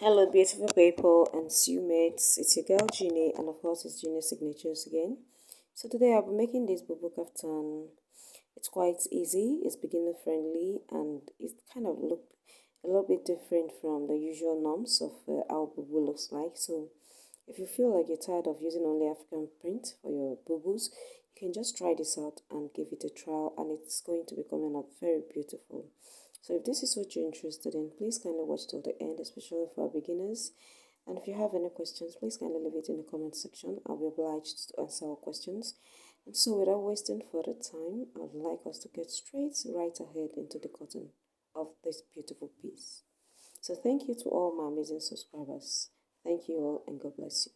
Hello, beautiful people and mates. It's your girl Jeannie, and of course, it's Jeannie Signatures again. So today I'll be making this Bubu Kaftan. It's quite easy, it's beginner friendly, and it kind of look a little bit different from the usual norms of how Bubu looks like. So if you feel like you're tired of using only African print for your Bubus, you can just try this out and give it a trial, and it's going to be coming up very beautiful. So if this is what you're interested in, please kindly watch till the end, especially for our beginners. And if you have any questions, please kindly leave it in the comment section. I'll be obliged to answer our questions. And so without wasting further time, I'd like us to get straight right ahead into the cotton of this beautiful piece. So thank you to all my amazing subscribers. Thank you all and God bless you.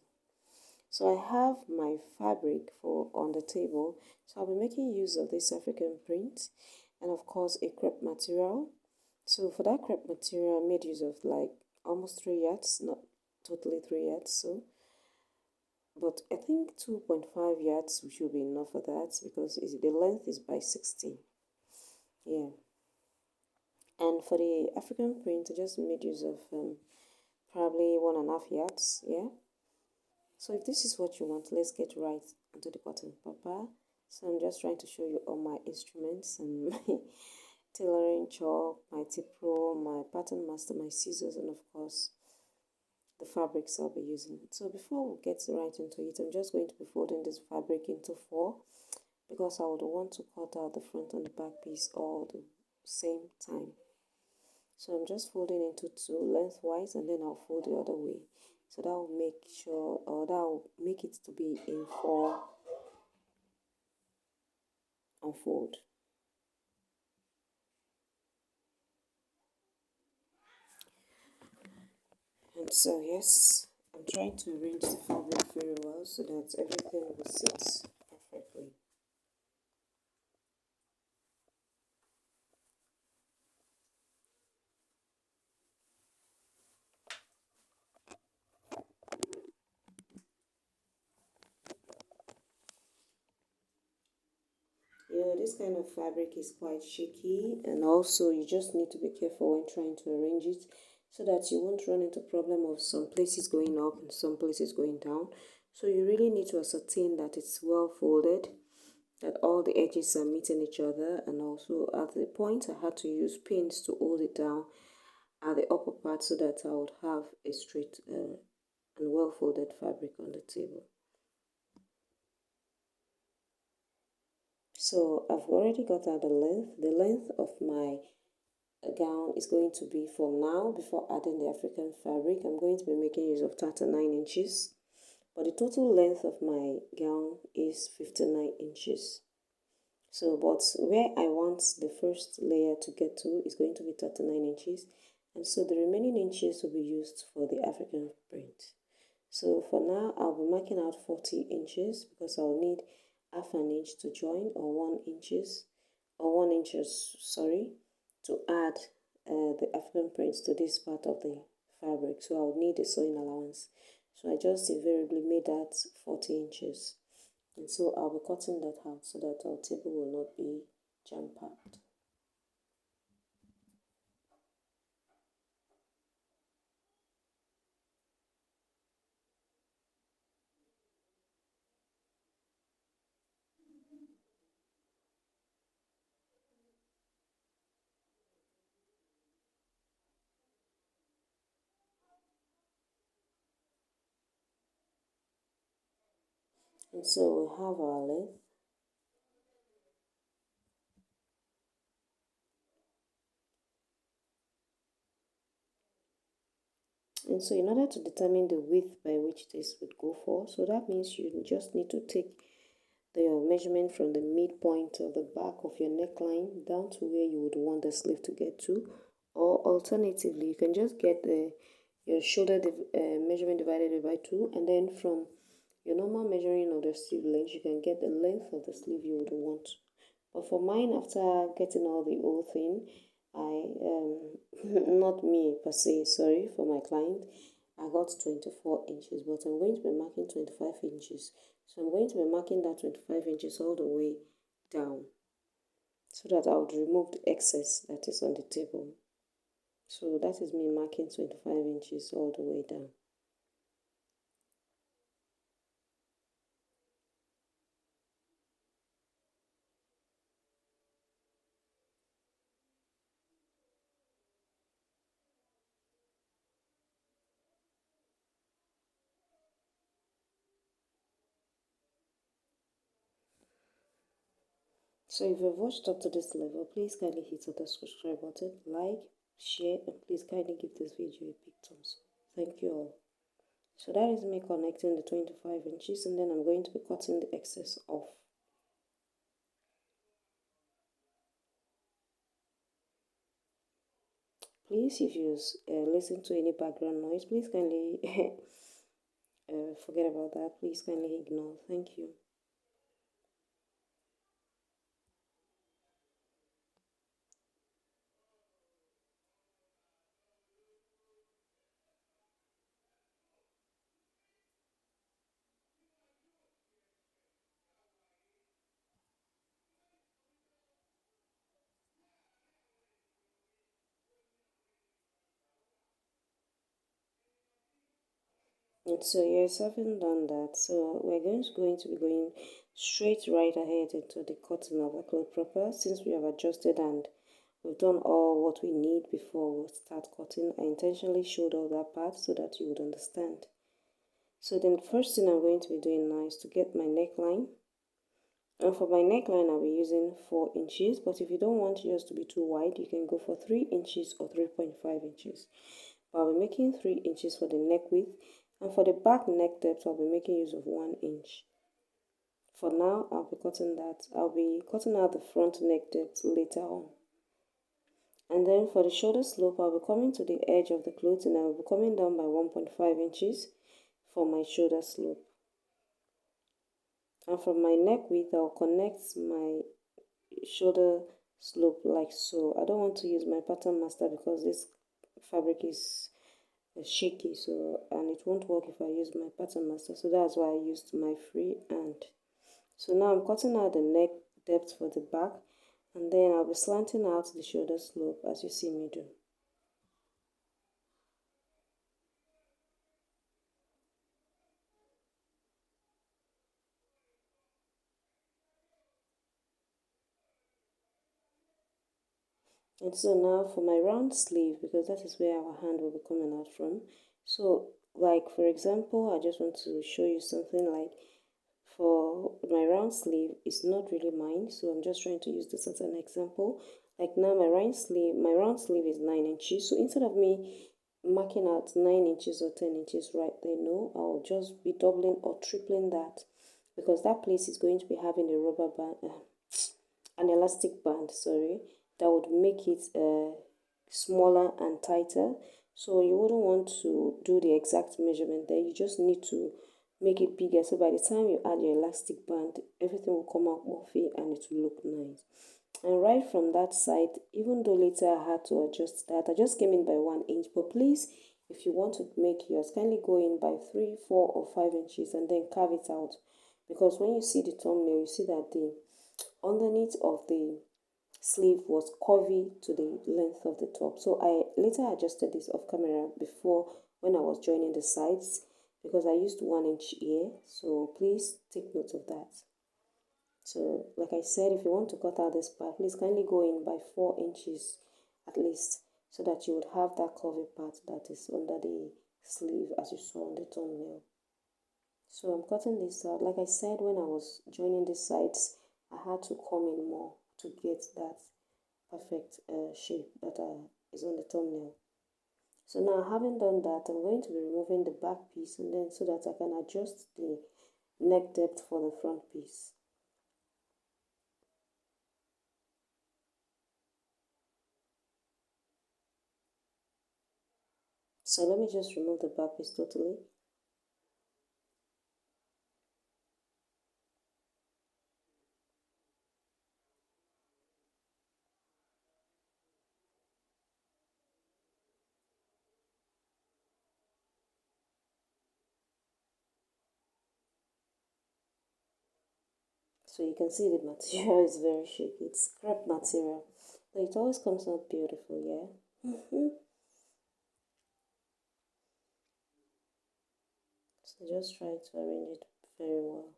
So I have my fabric for on the table. So I'll be making use of this African print and of course a crepe material. So for that crepe material I made use of like almost 3 yards, not totally 3 yards, so but I think 2.5 yards should be enough for that because the length is by 16. Yeah. And for the African print I just made use of probably 1.5 yards. Yeah. So if this is what you want, let's get right into the cotton paper. So I'm just trying to show you all my instruments and my tailoring chalk, my tip roll, my pattern master, my scissors, and of course the fabrics I'll be using. So before we get right into it, I'm just going to be folding this fabric into 4 because I would want to cut out the front and the back piece all the same time. So I'm just folding into 2 lengthwise and then I'll fold the other way. So that will make sure, or that will make it to be in 4 unfold. And so yes, I'm trying to arrange the fabric very well so that everything will sit perfectly. This kind of fabric is quite shaky, and also you just need to be careful when trying to arrange it so that you won't run into problem of some places going up and some places going down. So you really need to ascertain that it's well folded, that all the edges are meeting each other, and also at the point I had to use pins to hold it down at the upper part so that I would have a straight and well folded fabric on the table. So I've already got out the length. The length of my gown is going to be, for now, before adding the African fabric, I'm going to be making use of 39 inches. But the total length of my gown is 59 inches. So, but where I want the first layer to get to is going to be 39 inches. And so the remaining inches will be used for the African print. So for now, I'll be marking out 40 inches because I'll need half an inch to join, or 1 inches, or 1 inches, sorry, to add the African prints to this part of the fabric. So I'll need a sewing allowance. So I just invariably made that 40 inches. And so I'll be cutting that out so that our table will not be jam-packed. And so we have our length. And so in order to determine the width by which this would go for, so that means you just need to take the measurement from the midpoint of the back of your neckline down to where you would want the sleeve to get to, or alternatively you can just get your shoulder measurement divided by 2, and then from your normal measuring of the sleeve length you can get the length of the sleeve you would want. But for mine, after getting all the whole thing, not me per se, sorry, for my client, I got 24 inches, but I'm going to be marking 25 inches. So I'm going to be marking that 25 inches all the way down so that I would remove the excess that is on the table. So that is me marking 25 inches all the way down. So if you've watched up to this level, please kindly hit the subscribe button, like, share, and please kindly give this video a big thumbs up. Thank you all. So that is me connecting the 25 inches, and then I'm going to be cutting the excess off. Please, if you listen to any background noise, please kindly forget about that. Please kindly ignore. Thank you. And so yes, having done that, so we're going to be going straight right ahead into the cutting of our cloth proper, since we have adjusted and we've done all what we need before we start cutting. I intentionally showed all that part so that you would understand. So then the first thing I'm going to be doing now is to get my neckline. And for my neckline, I'll be using 4 inches, but if you don't want yours to be too wide, you can go for 3 inches or 3.5 inches. But I'll be making 3 inches for the neck width, and for the back neck depth, I'll be making use of 1 inch. For now, I'll be cutting that. I'll be cutting out the front neck depth later on. And then for the shoulder slope, I'll be coming to the edge of the cloth and I'll be coming down by 1.5 inches for my shoulder slope. And from my neck width, I'll connect my shoulder slope like so. I don't want to use my pattern master because this fabric is shaky, so and it won't work if I use my pattern master, so that's why I used my free hand. So now I'm cutting out the neck depth for the back, and then I'll be slanting out the shoulder slope as you see me do. And so now for my round sleeve, because that is where our hand will be coming out from. So like for example, I just want to show you something like for my round sleeve, it's not really mine, so I'm just trying to use this as an example. Like now my round sleeve is 9 inches. So instead of me marking out 9 inches or 10 inches right there, no, I'll just be doubling or tripling that, because that place is going to be having a rubber band, an elastic band, sorry, that would make it smaller and tighter. So you wouldn't want to do the exact measurement there. You just need to make it bigger, so by the time you add your elastic band, everything will come out puffy and it will look nice. And right from that side, even though later I had to adjust that, I just came in by 1 inch. But please, if you want to make yours, kindly go in by 3, 4, or 5 inches and then carve it out, because when you see the thumbnail, you see that the underneath of the sleeve was curvy to the length of the top. So I later adjusted this off camera before when I was joining the sides, because I used 1 inch here. So please take note of that. So like I said, if you want to cut out this part, please kindly go in by 4 inches at least, so that you would have that curvy part that is under the sleeve as you saw on the thumbnail. So I'm cutting this out. Like I said, when I was joining the sides, I had to come in more to get that perfect shape that is on the thumbnail. So now having done that, I'm going to be removing the back piece, and then so that I can adjust the neck depth for the front piece. So let me just remove the back piece totally. So you can see the material is very shaky. It's scrap material, but it always comes out beautiful, yeah. So just try to arrange it very well.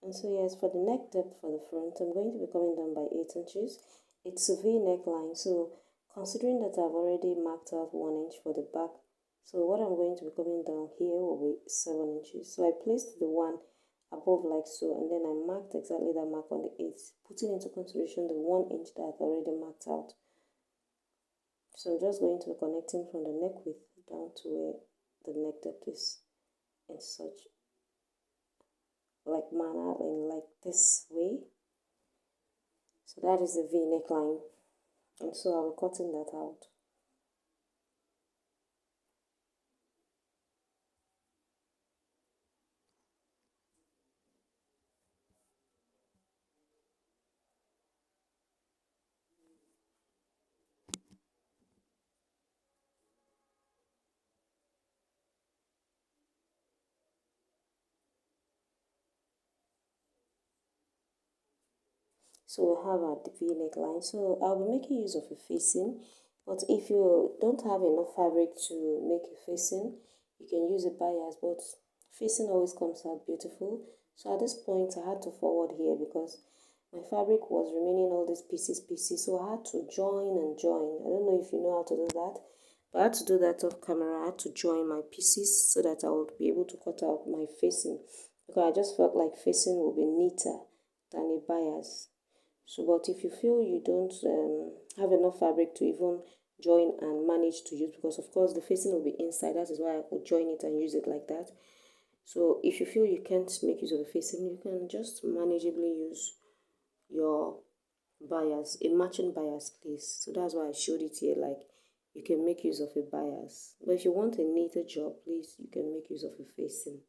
And so yes, for the neck depth for the front, I'm going to be coming down by 8 inches. It's a V neckline, so considering that I've already marked out 1 inch for the back, so what I'm going to be coming down here will be 7 inches. So I placed the one above like so, and then I marked exactly that mark on the 8th, putting into consideration the 1 inch that I've already marked out. So I'm just going to be connecting from the neck width down to where the neck depth is in such like manner in like this way. So that is the V neckline, and so I'll be cutting that out. So we have our V neckline. So I'll be making use of a facing, but if you don't have enough fabric to make a facing, you can use a bias, but facing always comes out beautiful. So at this point I had to forward here because my fabric was remaining all these pieces, so I had to join and join. I don't know if you know how to do that, but I had to do that off camera. I had to join my pieces so that I would be able to cut out my facing, because I just felt like facing would be neater than a bias. So but if you feel you don't have enough fabric to even join and manage to use, because of course the facing will be inside, that is why I could join it and use it like that. So if you feel you can't make use of the facing, you can just manageably use your bias, a matching bias, please. So that's why I showed it here, like you can make use of a bias, but if you want a neater job, please, you can make use of a facing.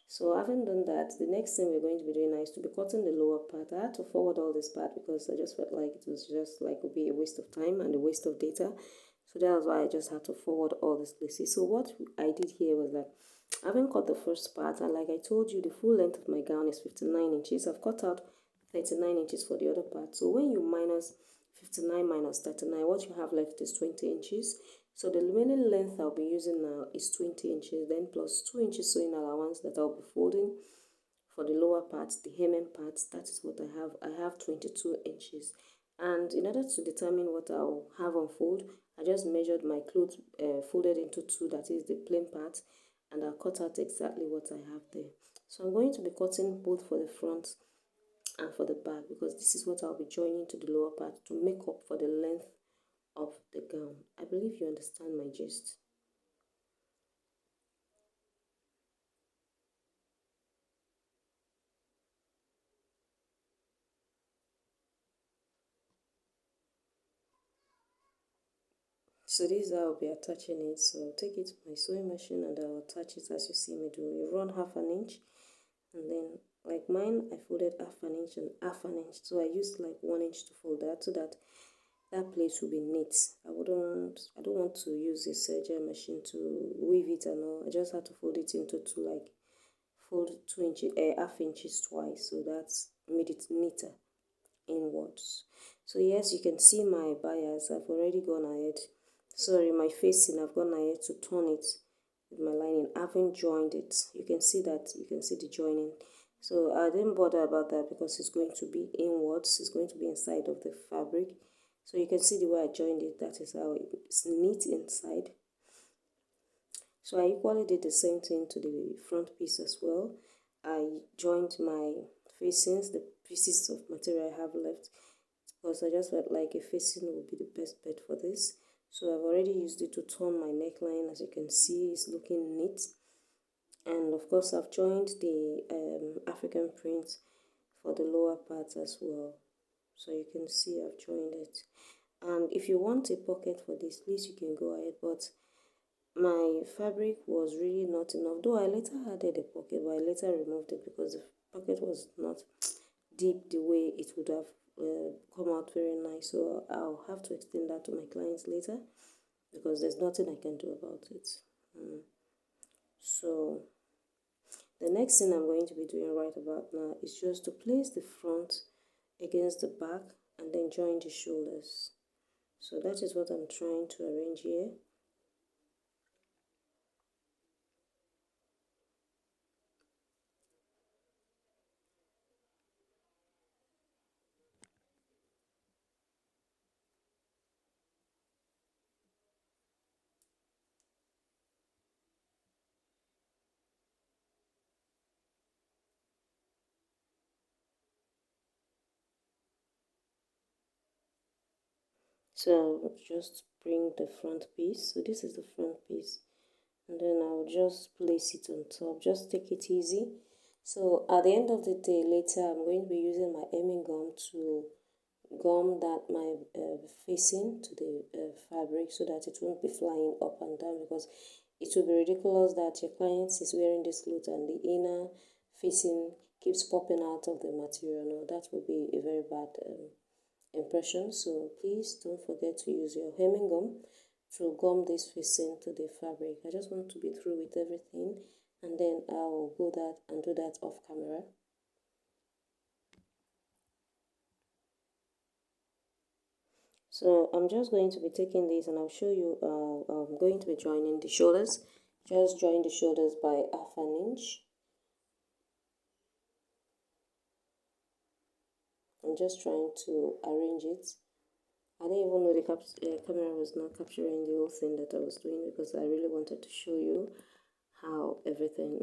So having done that, the next thing we're going to be doing now is to be cutting the lower part. I had to forward all this part because I just felt like it was just like would be a waste of time and a waste of data. So that was why I just had to forward all these places. So what I did here was that I haven't cut the first part, and like I told you, the full length of my gown is 59 inches. I've cut out 39 inches for the other part. So when you minus 59 minus 39, what you have left is 20 inches. So the remaining length I'll be using now is 20 inches, then plus 2 inches sewing allowance that I'll be folding for the lower parts, the hemming parts. That is what I have. I have 22 inches. And in order to determine what I'll have on fold, I just measured my clothes folded into two, that is the plain part, and I'll cut out exactly what I have there. So I'm going to be cutting both for the front and for the back, because this is what I'll be joining to the lower part to make up for the length of the gown. I believe you understand my gist. So this is how I'll be attaching it. So I'll take it to my sewing machine and I'll attach it as you see me do. You run half an inch, and then like mine, I folded half an inch and half an inch. So I used like 1 inch to fold that so that that place will be neat. I don't want to use a serger machine to weave it and all. I just had to fold it into two, like fold 2 inches, half inches twice. So that's made it neater inwards. So yes, you can see my bias. I've already gone ahead, sorry, my facing, I've gone ahead to turn it with my lining. I haven't joined it. You can see that, you can see the joining. So I didn't bother about that because it's going to be inwards, it's going to be inside of the fabric. So you can see the way I joined it, that is how it's neat inside. So I equally did the same thing to the front piece as well. I joined my facings, the pieces of material I have left, because I just felt like a facing would be the best bet for this. So I've already used it to turn my neckline. As you can see, it's looking neat. And of course I've joined the African print for the lower part as well. So you can see I've joined it. And if you want a pocket for this, please, you can go ahead, but my fabric was really not enough, though I later added a pocket, but I later removed it because the pocket was not deep the way it would have come out very nice. So I'll have to extend that to my clients later because there's nothing I can do about it. So the next thing I'm going to be doing right about now is just to place the front against the back and then join the shoulders. So that is what I'm trying to arrange here. So I'll just bring the front piece. So this is the front piece. And then I'll just place it on top. Just take it easy. So at the end of the day, later I'm going to be using my hemming gum to gum that my facing to the fabric so that it won't be flying up and down, because it will be ridiculous that your client is wearing this clothes and the inner facing keeps popping out of the material. No, that will be a very bad impression. So please don't forget to use your hemming gum to gum this facing to the fabric. I just want to be through with everything, and then I'll go that and do that off camera. So I'm just going to be taking this and I'll show you. I'm going to be joining the shoulders. Just join the shoulders by half an inch. I'm just trying to arrange it. I didn't even know the camera was not capturing the whole thing that I was doing, because I really wanted to show you how everything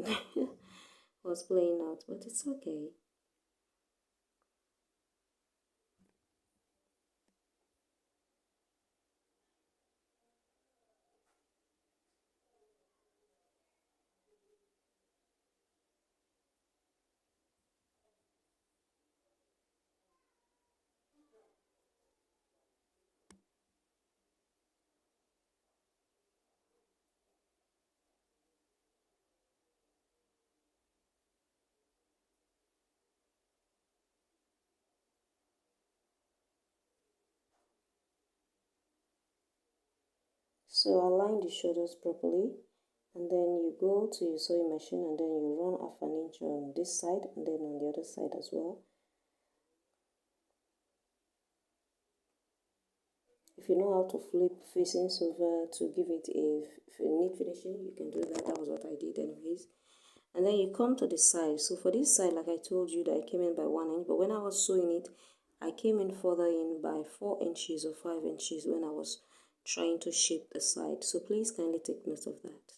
was playing out, but it's okay. So align the shoulders properly, and then you go to your sewing machine and then you run half an inch on this side and then on the other side as well. If you know how to flip facings over to give it a neat finishing, you can do that. That was what I did anyways. And then you come to the side. So for this side, like I told you, that I came in by 1 inch, but when I was sewing it, I came in further in by 4 inches or 5 inches when I was trying to shape the side. So please kindly take note of that.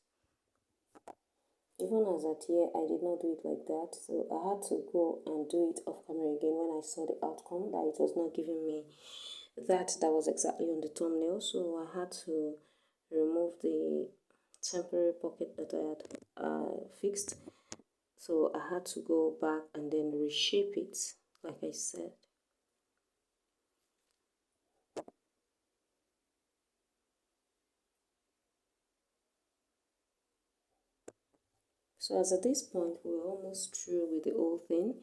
Even as at here, I did not do it like that, so I had to go and do it off camera again when I saw the outcome, that it was not giving me that was exactly on the thumbnail. So I had to remove the temporary pocket that I had fixed. So I had to go back and then reshape it, like I said. So as at this point, we're almost through with the whole thing.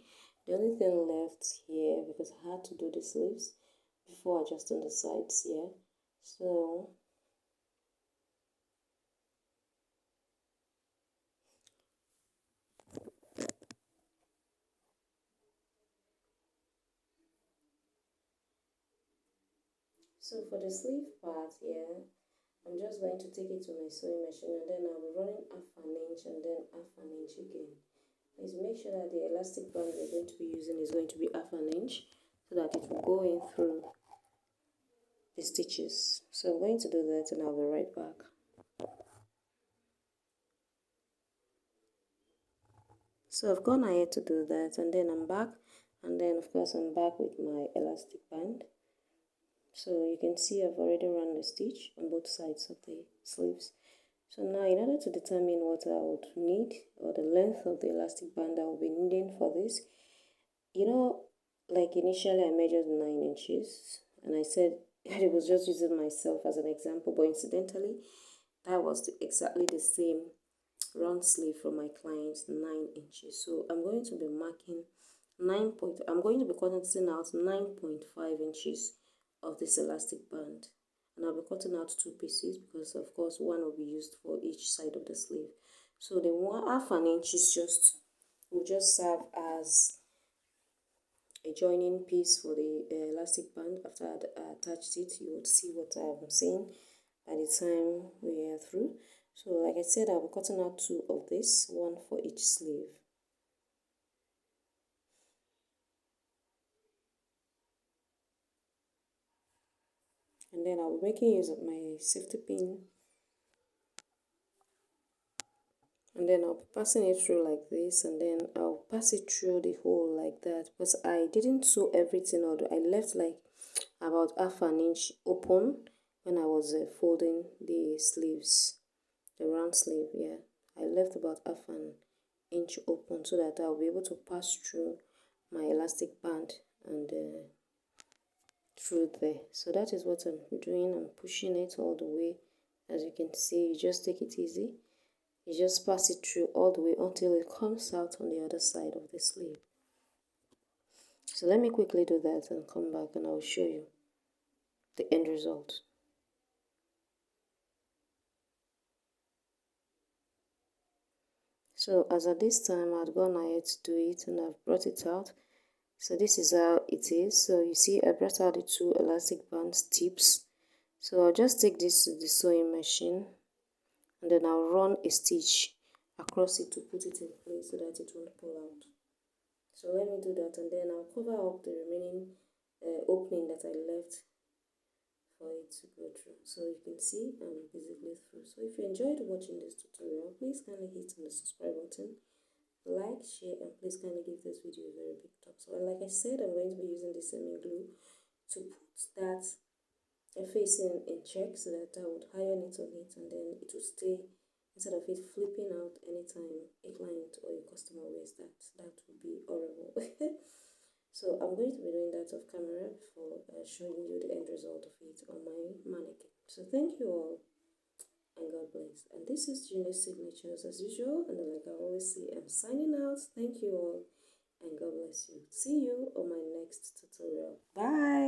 The only thing left here, because I had to do the sleeves before adjusting the sides here. So for the sleeve part here, I'm just going to take it to my sewing machine and then I'll be running half an inch and then half an inch again. Please make sure that the elastic band we're going to be using is going to be half an inch so that it will go in through the stitches. So I'm going to do that and I'll be right back. So I've gone ahead to do that and then I'm back, and then of course I'm back with my elastic band. So you can see I've already run the stitch on both sides of the sleeves. So now in order to determine what I would need, or the length of the elastic band I will be needing for this, you know, like initially I measured 9 inches and I said I was just using myself as an example, but incidentally that was exactly the same round sleeve from my clients, 9 inches. So I'm going to be marking I'm going to be cutting out 9.5 inches of this elastic band, and I'll be cutting out two pieces because of course one will be used for each side of the sleeve. So the one half an inch is just will just serve as a joining piece for the elastic band. after I attached it, you would see what I'm saying by the time we are through. So like I said, I'll be cutting out two of this, one for each sleeve. And then I'll be making use of my safety pin, and then I'll be passing it through like this, and then I'll pass it through the hole like that. But I didn't sew everything, although I left like about half an inch open when I was folding the sleeves, the round sleeve. Yeah, I left about half an inch open so that I'll be able to pass through my elastic band and through there. So that is what I'm doing. I'm pushing it all the way. As you can see, you just take it easy. You just pass it through all the way until it comes out on the other side of the sleeve. So let me quickly do that and come back and I'll show you the end result. So as at this time, I'd gone ahead to do it and I've brought it out. So this is how it is. So you see I brought out the two elastic bands tips. So I'll just take this to the sewing machine and then I'll run a stitch across it to put it in place so that it won't pull out. So let me do that, and then I'll cover up the remaining opening that I left for it to go through. So you can see I'm basically through. So if you enjoyed watching this tutorial, please kindly hit on the subscribe button, like, share, and please kindly give this video a very big thumbs up. And like I said, I'm going to be using the semi glue to put that facing in check so that I would iron it on it and then it will stay instead of it flipping out anytime a client or a customer wears that. That would be horrible. So I'm going to be doing that off camera before showing you the end result of it on my mannequin. So thank you all and God bless. And this is Genius Signatures as usual, and like I always say, I'm signing out. Thank you all and God bless you. See you on my next tutorial. Bye.